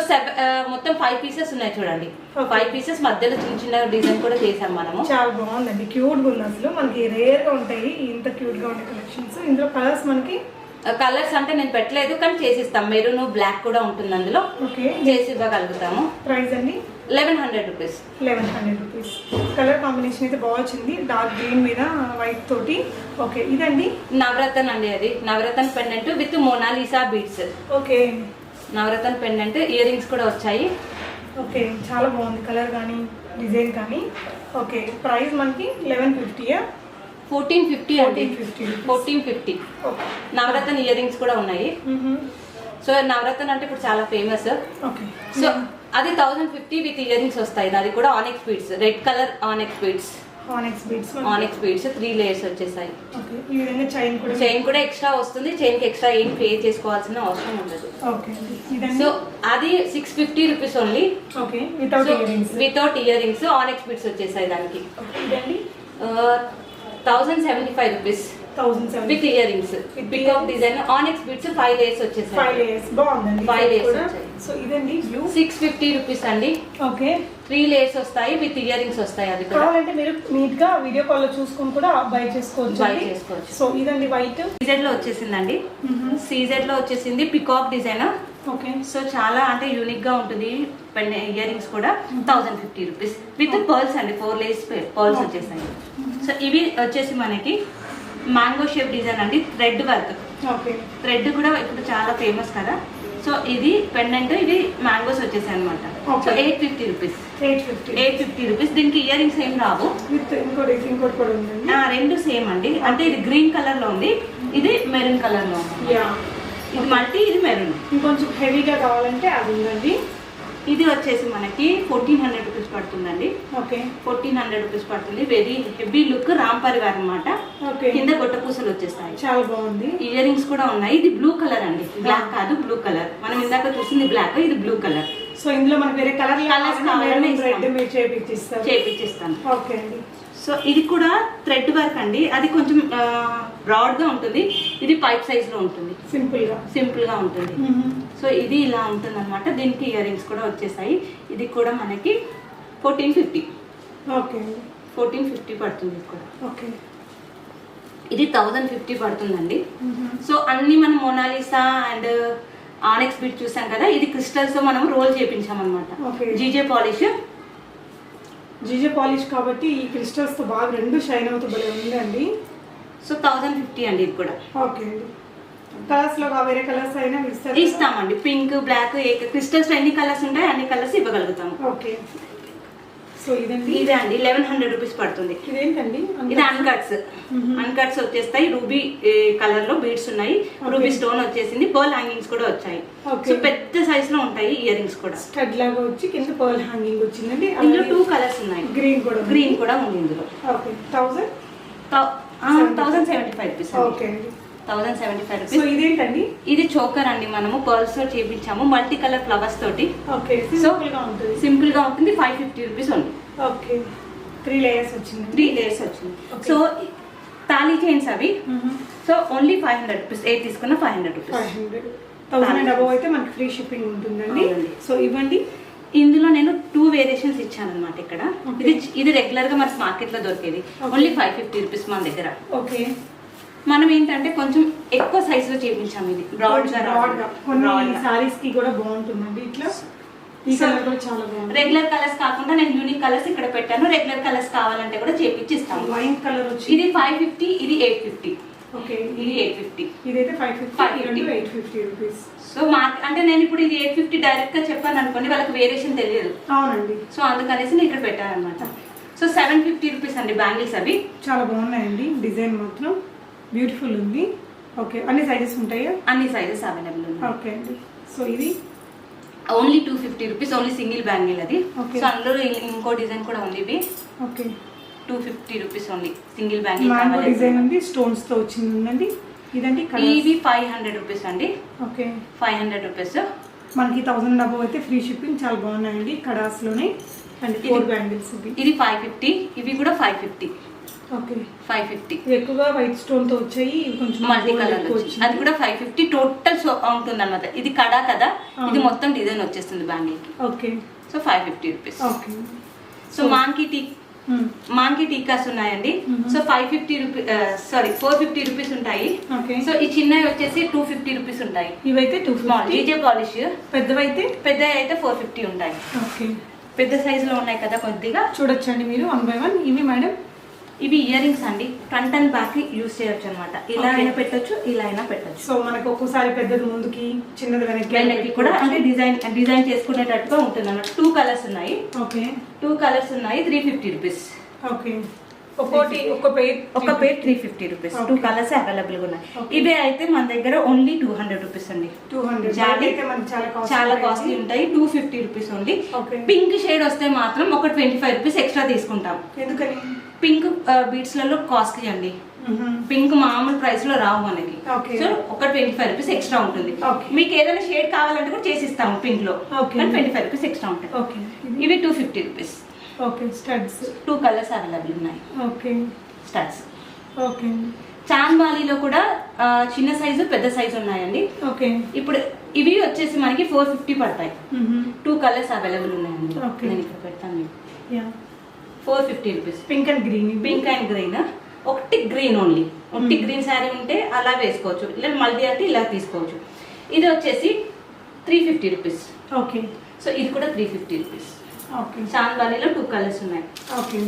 మొత్తం 5 పీసెస్ ఉన్నాయి చూడండి. 5 పీసెస్ మధ్యలో చిన్న చిన్న డిజైన్ కూడా చేసాం మనము. చాలా బాగుందండి, క్యూట్ గా ఉంది. అసలు మనకి రేర్ గా ఉంటాయి ఇంత క్యూట్ గా ఉండే కలెక్షన్స్. ఇందులో కలర్స్ మనకి కలర్స్ అంటే నేను పెట్టలేదు కానీ చేసిస్తాం. మెరూన్ బ్లాక్ కూడా ఉంటుంది అందులో. ఓకే. చేసి ఇవ్వగలుగుతాము. ప్రైస్ అండి 1100 రూపీస్. 1100 రూపీస్. కలర్ కాంబినేషన్ అయితే బాగా వచ్చింది, డార్క్ గ్రీన్ మీద వైట్ తోటి. ఓకే. ఇదండి నవరత్న అండి. అది Navaratna pendant with Monalisa beads. Okay. Navaratna pendant earrings కూడా వచ్చాయి. ఓకే. చాలా బాగుంది కలర్ కానీ డిజైన్ కానీ. ఓకే. ప్రైస్ మనకి 1150. 1450 అండి. 1450. నవరత్న ఇయర్ రింగ్స్ కూడా ఉన్నాయి. సో నవరత్న అంటే ఇప్పుడు చాలా ఫేమస్. ఓకే. సో అది 1050 విత్ ఇయర్ రింగ్స్ వస్తాయి. అది కూడా ఆనెక్స్ beads, red colour ఆనెక్స్ beads. ఆనెక్స్ beads 3 layers వచ్చేసాయి. చైన్ కూడా ఎక్స్ట్రా వస్తుంది. చైన్ కి ఎక్స్ట్రా ఏం పే చేసుకోవాల్సిన అవసరం ఉండదు. సో అది 650 rupees only. Without ear rings ఆనెక్స్ beads వచ్చేసాయి దానికి. 1075 rupees with ear rings. Peacock design ఆనెక్స్ beads 5 layers వచ్చేసాయి. 5 లేయర్స్ వచ్చాయి. సో ఇదండి బ్లూ 650 రూపీస్ అండి. ఓకే. 3 లేయర్స్ వస్తాయి విత్ ఇయర్ రింగ్స్ వస్తాయి. అది కూడా కావాలంటే మీరు నీట్ గా వీడియో కాల్ లో చూసుకొని కూడా బై చేసుకోవచ్చు. సో ఇదండి వైట్ సీజెడ్ లో వచ్చేసిందండి. సీజెడ్ లో వచ్చేసింది పికాక్ డిజైన్. ఓకే. సో చాలా అంటే యూనిక్ గా ఉంటుంది. ఇయర్ రింగ్స్ కూడా 1050 రూపీస్ విత్ పర్ల్స్ అండి. 4 లేయర్స్ పర్ల్స్ వచ్చేసాయి. సో ఇవి వచ్చేసి మనకి మ్యాంగో షేప్ డిజైన్ అండి, థ్రెడ్ వర్క్. ఓకే. థ్రెడ్ కూడా ఇప్పుడు చాలా ఫేమస్ కదా. సో ఇది పెండెంట్, ఇది మ్యాంగోస్ వచ్చేసాయి అనమాట. So 850 rupees. 850 రూపీస్. దీనికి ఇయర్ రింగ్స్ ఏం రావు. ఇంకోటి కూడా ఉంది. 2 సేమ్ అండి. అంటే ఇది గ్రీన్ కలర్ లో ఉంది, ఇది మెరూన్ కలర్ లో ఉంది. ఇది మల్టీ, ఇది మెరూన్. ఇంకొంచెం హెవీగా కావాలంటే అది ఉందండి. ఇది వచ్చేసి మనకి 1400 రూపీస్ పడుతుందండి. ఓకే. 1400 రూపీస్ పడుతుంది. Very heavy look, Ram Parivar అనమాట. కింద గొట్ట పూసలు వచ్చేస్తాయి. చాలా బాగుంది. ఇయర్ రింగ్స్ కూడా ఉన్నాయి. ఇది బ్లూ కలర్ అండి, బ్లాక్ కాదు, బ్లూ కలర్. మనం ఇందాక చూసింది బ్లాక్, ఇది బ్లూ కలర్. సో ఇందులో మనకి వేరే కలర్స్ చేపిస్తాను. ఓకే అండి. సో ఇది కూడా థ్రెడ్ వర్క్ అండి. అది కొంచెం బ్రాడ్ గా ఉంటుంది, ఇది పైప్ సైజ్ లో ఉంటుంది. సింపుల్ గా ఉంటుంది. సో ఇది ఇలా ఉంటుంది అనమాట. దీనికి ఇయర్ రింగ్స్ కూడా వచ్చేసాయి. ఇది కూడా మనకి 1450. ఓకే. 1450 పడుతుంది. ఇది కూడా ఓకే. ఇది 1050 పడుతుందండి. సో అన్ని మనం మోనాలిసా అండ్ ఆనెక్స్ బీడ్ చూసాం కదా. ఇది క్రిస్టల్స్ తో మనం రోల్ చేపించాం అనమాట. జీజే పాలిష్ కాబట్టి ఈ క్రిస్టల్స్ తో బాగా రెండు షైన్ అవుతూ భలే ఉందండి. సో 1050 అండి ఇది కూడా. ఓకే. కలర్స్ లో వేరే కలర్స్ అయినా ఇస్తామండి. పింక్, బ్లాక్, క్రిస్టల్స్ ఎన్ని కలర్స్ ఉంటాయి అన్ని కలర్స్ ఇవ్వగలుగుతాము. ఓకే. సో ఇదండి. ఇదే అండి 1100 రూపీస్ పడుతుంది. ఇదేంటండి? ఇది అన్కట్స్ వచ్చేస్తాయి. రూబీ కలర్ లో బీడ్స్ ఉన్నాయి. రూబీ స్టోన్ వచ్చేసింది. పర్ల్ హ్యాంగింగ్స్ కూడా వచ్చాయి. సో పెద్ద సైజ్ లో ఉంటాయి ఇయర్ రింగ్స్ కూడా. స్టడ్ లాగా వచ్చి కింద పర్ల్ హ్యాంగింగ్ వచ్చిందండి. ఇందులో 2 కలర్స్ ఉన్నాయి. గ్రీన్ కూడా ఉంది ఇందులో. Okay. 1075 rupees. Okay. 1075 rupees. So ఇదేంటండి? ఇది చోకర్ అండి. మనము పర్ల్స్ తో చేపించాము మల్టీ కలర్ ఫ్లవర్స్ తోటి. ఓకే. సింపుల్ గా ఉంటుంది. 550 రూపీస్ ఉంది. ఓకే. 3 లేయర్స్ వచ్చింది. 3 లేయర్స్ వచ్చింది. సో తాళీ చైన్స్ అవి. So only 500 rupees. ఏ తీసుకున్నా 500 రూపీస్. 500 అబౌవ్ అయితే మనకి ఫ్రీ షిప్పింగ్ ఉంటుందండి. సో ఇవ్వండి. ఇందులో నేను 2 వేరియేషన్స్ ఇచ్చాను అనమాట. ఇక్కడ ఇది రెగ్యులర్ గా మన మార్కెట్ లో దొరికేది. ఓన్లీ 550 రూపీస్ మన దగ్గర. ఓకే. మనం ఏంటంటే కొంచెం ఎక్కువ సైజ్ లో చేయించాము. ఇది బ్రాడ్ గా కొన్ని సారీస్ కి కూడా బాగుంటుందండి. ఇట్లా ఈ కలర్ కూడా చాలా బాగుంది. రెగ్యులర్ కలర్స్ కాకుండా నేను యూనిక్ కలర్స్ ఇక్కడ పెట్టాను. రెగ్యులర్ కలర్స్ కావాలంటే కూడా చేపించి ఇస్తాను. వైన్ కలర్ వచ్చి ఇది 550, ఇది 850. ఓకే. ఇది 850, ఇదైతే 550, 850 రూపీస్. సో అంటే నేను ఇప్పుడు ఇది 850 డైరెక్ట్ గా చెప్పాను అనుకోండి, వాళ్ళకి వేరియేషన్ తెలియదు. అవునండి. సో అందుకనేసి నేను ఇక్కడ పెట్టాను అనమాట. సో 750 రూపీస్ అండి బ్యాంగిల్స్. అవి చాలా బాగున్నాయండి. డిజైన్ మాత్రం బ్యూటిఫుల్ ఉంది. ఓకే. అన్ని సైజెస్ ఉంటాయా? అన్ని సైజెస్ అవైలబుల్ ఉన్నాయి. ఓకే అండి. సో ఇది only 250 rupees. Only single bangle అది. సో అందులో ఇంకో డిజైన్ కూడా ఉంది. ఇవి okay 250 rupees only single bangle. Mango design ఉంది, స్టోన్స్ తో వచ్చిందండి. ఇదండి ఇవి 500 రూపీస్ అండి. Okay 500 rupees. మనకి 1000 అబౌవ్ అయితే ఫ్రీ షిప్పింగ్. చాలా బాగున్నాయండి కడాస్ లోనే. And 4 bangles. ఇది 550. ఇవి కూడా 550. ఓకే 550. ఎక్కువగా వైట్ స్టోన్ తో వచ్చాయి. కొంచెం మల్టీ కలర్ అది కూడా 550 టోటల్ ఉంటుంది అనమాట. ఇది కడా కదా, ఇది మొత్తం డిజైన్ వచ్చేస్తుంది బ్యాంగిల్ కి. Okay. So 550 rupees. Okay. So monkey టీకాస్ ఉన్నాయండి. సో 550 రూపీస్, సారీ 450 రూపీస్ ఉంటాయి. సో ఈ చిన్నవి వచ్చేసి 250 రూపీస్ ఉంటాయి. ఇవైతే 250. DJ polish. పెద్దవి అయితే 450 ఉంటాయి. ఓకే. పెద్ద సైజ్ లో ఉన్నాయి కదా కొద్దిగా. చూడొచ్చండి మీరు 1 by 1. ఇవి మేడం ఇవి ఇయర్ రింగ్స్ అండి. ఫ్రంట్ అండ్ బ్యాక్ యూజ్ చేయొచ్చు అనమాట. ఇలా అయినా పెట్టొచ్చు, ఇలా అయినా పెట్టొచ్చు. సో మనకు ఒక్కోసారి పెద్దది ముందుకి, చిన్నది వెనక్కి కూడా అంటే డిజైన్ చేసుకునేటట్టుగా ఉంటుంది అన్నమాట. 2 కలర్స్ ఉన్నాయి. ఓకే. 2 కలర్స్ ఉన్నాయి. 350 రూపీస్. ఓకే. ఒక పేర్ 350 రూపీస్. 2 కలర్స్ అవైలబుల్ గా ఉన్నాయి. ఇవే అయితే మన దగ్గర ఓన్లీ 200 రూపీస్ అండి. 200 చాలా కాస్ట్లీ ఉంటాయి. 250 రూపీస్ ఓన్లీ. పింక్ షేడ్ వస్తే మాత్రం ఒక 25 రూపీస్ ఎక్స్ట్రా తీసుకుంటాం. ఎందుకని? పింక్ బీడ్స్ లలో కాస్ట్లీ అండి. పింక్ మామూలు ప్రైస్ లో రావు మనకి. సో ఒక 25 రూపీస్ ఎక్స్ట్రా ఉంటుంది. మీకు ఏదైనా షేడ్ కావాలంటే కూడా చేసి ఇస్తాము పింక్ లో. 25 రూపీస్ ఎక్స్ట్రా ఉంటాయి. ఇవి 250 rupees. Okay. Studs 2 colours available ఉన్నాయి. ఓకే. స్టడ్స్. ఓకే. చాంబాలీలో కూడా చిన్న సైజు పెద్ద సైజు ఉన్నాయండి. ఓకే. ఇప్పుడు ఇవి వచ్చేసి మనకి 450 పడతాయి. 2 కలర్స్ అవైలబుల్ ఉన్నాయండి. నేను ఇక్కడ పెడతాను. 450 రూపీస్. Pink and green. ఒకటి గ్రీన్ ఓన్లీ. ఒకటి గ్రీన్ శారీ ఉంటే అలా వేసుకోవచ్చు, ఇలా మల్టీ అంటే ఇలా తీసుకోవచ్చు. ఇది వచ్చేసి 350 రూపీస్. ఓకే. సో ఇది కూడా 350 రూపీస్. ఓకే. చాంబాలీలో 2 కలర్స్ ఉన్నాయి. ఓకే.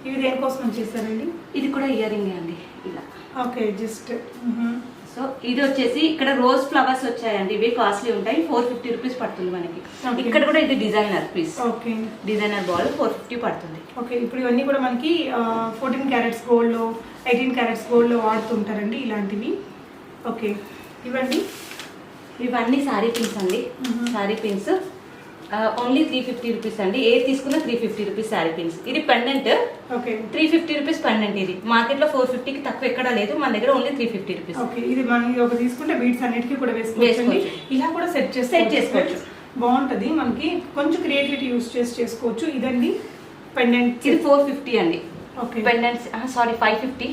ఇవి దేనికోసం చేస్తారండి? ఇది కూడా ఇయర్ రింగ్ అండి ఇలా. ఓకే. జస్ట్ సో ఇది వచ్చేసి ఇక్కడ రోజ్ ఫ్లవర్స్ వచ్చాయండి. ఇవి కాస్ట్లీ ఉంటాయి. 450 రూపీస్ పడుతుంది మనకి. ఇక్కడ కూడా ఇది designer piece. Okay. Designer ball 450 పడుతుంది. ఓకే. ఇప్పుడు ఇవన్నీ కూడా మనకి 14 క్యారెట్స్ గోల్డ్ లో, 18 క్యారెట్స్ గోల్డ్ లో వాడుతుంటారండి ఇలాంటివి. ఓకే. ఇవన్నీ సారీ పిన్స్ అండి. సారీ పిన్స్ ఓన్లీ 350 రూపీస్ అండి. ఏ తీసుకున్నా 350 రూపీస్ సారీ పిన్స్. ఇది పెండెంట్. ఓకే. 350 rupees pendant. ఇది మార్కెట్ లో 450కి తక్కువ ఎక్కడ లేదు. మన దగ్గర ఓన్లీ 350 రూపీస్. ఓకే. ఇది మనం ఒక తీసుకుంటే బీడ్స్ అన్నిటికీ కూడా వేసుకోవచ్చు. ఇలా కూడా సెట్ చేసుకోవచ్చు. బాగుంటది. మనకి కొంచెం క్రియేటివిటీ యూస్ చేసుకోవచ్చు. ఇదండి పెండెంట్. ఇది 450 అండి. ఓకే. Pendants sorry 550.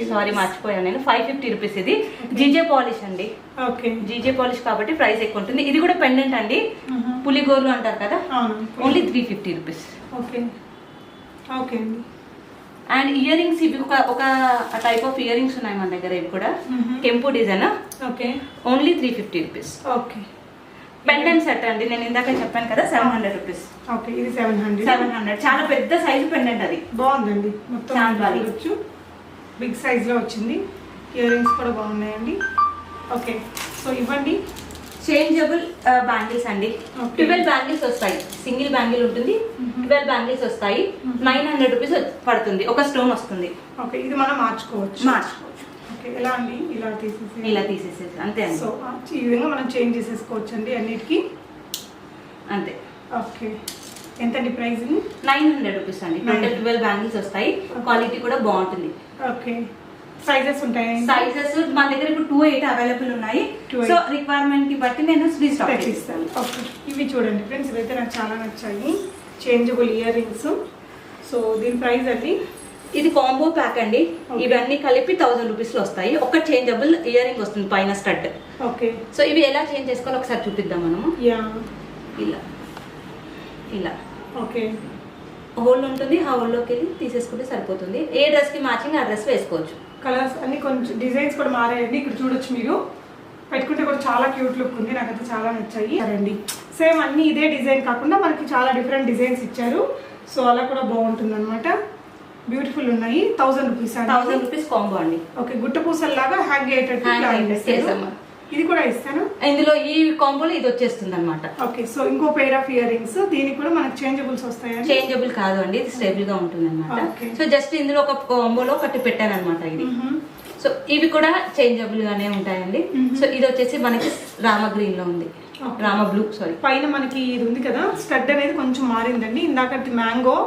సారీ మర్చిపోయాను నేను. 550 రూపీస్. ఇది జీజే పాలిష్ అండి. ఓకే. జీజే పాలిష్ కాబట్టి ప్రైస్ ఎక్కువ ఉంటుంది. ఇది కూడా పెండెంట్ అండి. పులిగోర్లు అంటారు కదా, ఓన్లీ 350 రూపీస్. ఓకే. ఓకే అండి. అండ్ ఇయర్ రింగ్స్ ఇవి ఒక టైప్ ఆఫ్ ఇయర్ రింగ్స్ ఉన్నాయి మన దగ్గర. ఇవి కూడా కెంపు design. Okay. Only 350 rupees. Okay. Pendant set అండి. నేను ఇందాక చెప్పాను కదా 700 రూపీస్. ఓకే. ఇది 700. చాలా పెద్ద సైజు పెండెంట్. అది బాగుందండి. మొత్తం బిగ్ సైజ్ లో వచ్చింది. ఇయర్ రింగ్స్ కూడా బాగున్నాయండి. ఓకే. సో ఇవ్వండి. చేంజబుల్ బ్యాంగిల్స్ అండి. 12 బ్యాంగిల్స్ వస్తాయి. సింగిల్ బ్యాంగిల్ ఉంటుంది. 12 బ్యాంగిల్స్ వస్తాయి. 900 రూపీస్ పడుతుంది. ఒక స్టోన్ వస్తుంది. ఓకే. ఇది మనం మార్చుకోవచ్చు. ఓకే. ఎలా అండి? ఇలా తీసేసేసి అంతే అండి. సో ఈ విధంగా మనం చేంజ్ చేసేసుకోవచ్చు అండి అన్నిటికీ. అంతే. ఓకే. ఎంతండి ప్రైస్? 900 రూపీస్ అండి. టోటల్ 12 బ్యాంగిల్స్ వస్తాయి. క్వాలిటీ కూడా బాగుంటుంది. ఓకే. సైజెస్ ఉంటాయి. సైజెస్ మన దగ్గర ఇప్పుడు 2-8 అవైలబుల్ ఉన్నాయి. సో రిక్వైర్మెంట్ కి బట్టి నేను రీస్టాక్ ఇస్తాను. ఓకే. ఇవి చూడండి ఫ్రెండ్స్, ఇవైతే నాకు చాలా నచ్చాయి. Changeable ear rings. సో దీని ప్రైస్ అండి ఇది కాంబో ప్యాక్ అండి. ఇవన్నీ కలిపి 1000 రూపీస్ లో వస్తాయి. ఒక చేంజబుల్ ఇయర్ రింగ్ వస్తుంది పైన స్టడ్. ఓకే, సో ఇవి ఎలా చేంజ్ చేసుకోవాలో ఒకసారి చూపిద్దాం మనము. ఇలా ఇలా ఓకే, హోల్ ఉంటుంది, ఆ హోల్లోకి వెళ్ళి తీసేసుకుంటే సరిపోతుంది. ఏ డ్రెస్ కి మ్యాచింగ్ ఆ డ్రెస్ వేసుకోవచ్చు. కలర్స్ అన్ని కొంచెం డిజైన్స్ కూడా మారాయండి. ఇక్కడ చూడొచ్చు, మీరు పెట్టుకుంటే కూడా చాలా క్యూట్ లుక్ ఉంది. నాకైతే చాలా నచ్చాయి. రండి, సేమ్ అన్ని ఇదే డిజైన్ కాకుండా మనకి చాలా డిఫరెంట్ డిజైన్స్ ఇచ్చారు. సో అలా కూడా బాగుంటుంది అనమాట. బ్యూటిఫుల్ ఉన్నాయి. 1000 రూపీస్. 1000 రూపీస్ కాంబో అండి. ఓకే, గుట్ట పూసల్లాగా హ్యాంగ్ అయ్యేటట్టు ఇది కూడా ఇస్తాను. ఇందులో ఈ కాంబోలో ఇది వచ్చేస్తుంది అనమాట. ఓకే, సో ఇంకో పేర్ ఆఫ్ ఇయర్ రింగ్స్. దీనికి కూడా మనకి చేంజబుల్స్ వస్తాయి. చేంజబుల్ కాదు అండి, ఇది స్టేబుల్ గా ఉంటుంది అనమాట. సో జస్ట్ ఇందులో ఒక కాంబోలో ఒకటి పెట్టాను అనమాట ఇది. సో ఇవి కూడా చేంజబుల్ గానే ఉంటాయండి. సో ఇది వచ్చేసి మనకి రామ గ్రీన్ లో ఉంది, రామ బ్లూ సారీ. పైన మనకి ఇది ఉంది కదా, స్టడ్ అనేది కొంచెం మారిందండి. ఇందాకటి మ్యాంగో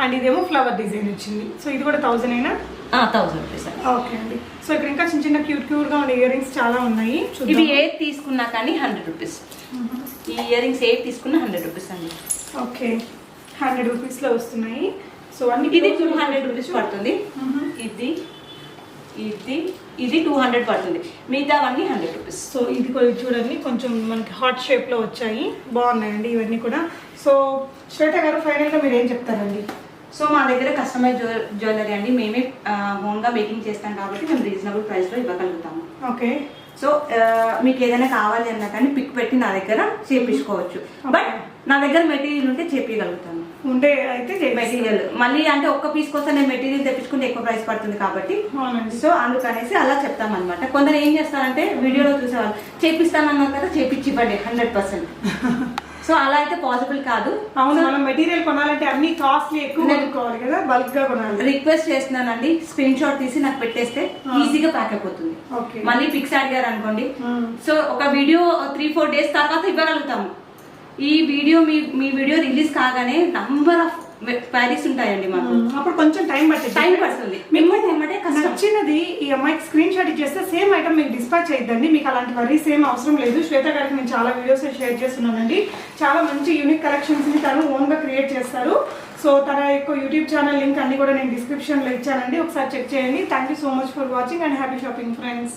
అండ్ ఇదేమో ఫ్లవర్ డిజైన్ వచ్చింది. సో ఇది కూడా 1000 అయినా? 1000 రూపీస్. ఓకే అండి. సో ఇక్కడ ఇంకా చిన్న చిన్న క్యూట్ గా ఉన్న ఇయర్ రింగ్స్ చాలా ఉన్నాయి. ఇవి ఏది తీసుకున్నా కానీ 100 రూపీస్. ఈ ఇయర్ రింగ్స్ ఏది తీసుకున్నా 100 రూపీస్ అండి. ఓకే, 100 రూపీస్ లో వస్తున్నాయి. సో అన్ని ఇది 200 రూపీస్ పడుతుంది. ఇది ఇది ఇది 200 పడుతుంది. మిగతావన్నీ 100 రూపీస్. సో ఇది కూడా చూడండి, కొంచెం మనకి హార్ట్ షేప్ లో వచ్చాయి. బాగున్నాయండి ఇవన్నీ కూడా. సో శ్వేత గారు, ఫైనల్ గా మీరు ఏం చెప్తారండి? సో మా దగ్గర కస్టమైజ్ జ్యువెలరీ అండి. మేమే ఓన్ గా మేకింగ్ చేస్తాం కాబట్టి మేము రీజనబుల్ ప్రైస్ లో ఇవ్వగలుగుతాము. ఓకే, సో మీకు ఏదైనా కావాలి అన్నా కానీ పిక్ పెట్టి నా దగ్గర చేపించుకోవచ్చు. బట్ నా దగ్గర మెటీరియల్ ఉంటే చేపించగలుగుతాను. ఉండే అయితే మెటీరియల్ మళ్ళీ అంటే ఒక్క పీస్ కోసం నేను మెటీరియల్ తెప్పించుకుంటే ఎక్కువ ప్రైస్ పడుతుంది కాబట్టి సో అందుకనేసి అలా చెప్తాం అనమాట. కొందరు ఏం చేస్తారంటే వీడియోలో చూసేవాళ్ళు చేపిస్తానన్నారు కదా, చేపించి ఇవ్వండి 100%. సో అలా అయితే పాసిబుల్ కాదు. అవును, మనం మెటీరియల్ కొనాలంటే అన్ని కాస్ట్లీ ఎక్కువ కొనుక్కోవాలి కదా, బల్క్ గా కొనాలి. రిక్వెస్ట్ చేస్తున్నానండి, స్క్రీన్ షాట్ తీసి నాకు పెట్టేస్తే ఈజీగా ప్యాక్ అయిపోతుంది. మళ్ళీ పిక్స్ అడిగారు అనుకోండి, సో ఒక వీడియో 3-4 డేస్ తర్వాత ఇవ్వగలుగుతాము. ఈ వీడియో మీ వీడియో రిలీజ్ కాగానే నంబర్ ఆఫ్ ప్యారీస్ ఉంటాయండి మాకు. అప్పుడు కొంచెం టైం పడుతుంది. నచ్చినది ఈ అమ్మాయికి స్క్రీన్ షాట్ ఇచ్చేస్తే సేమ్ ఐటమ్ మీకు డిస్పాచ్ అయిద్దండి. మీకు అలాంటి వరీస్ ఏం అవసరం లేదు. శ్వేత గారికి నేను చాలా వీడియోస్ షేర్ చేస్తున్నానండి. చాలా మంచి యూనిక్ కలెక్షన్స్ ని తను ఓన్ గా క్రియేట్ చేస్తారు. సో తన యొక్క యూట్యూబ్ ఛానల్ లింక్ అన్ని కూడా నేను డిస్క్రిప్షన్ లో ఇచ్చానండి, ఒకసారి చెక్ చేయండి. Thank you so much for watching and happy shopping friends.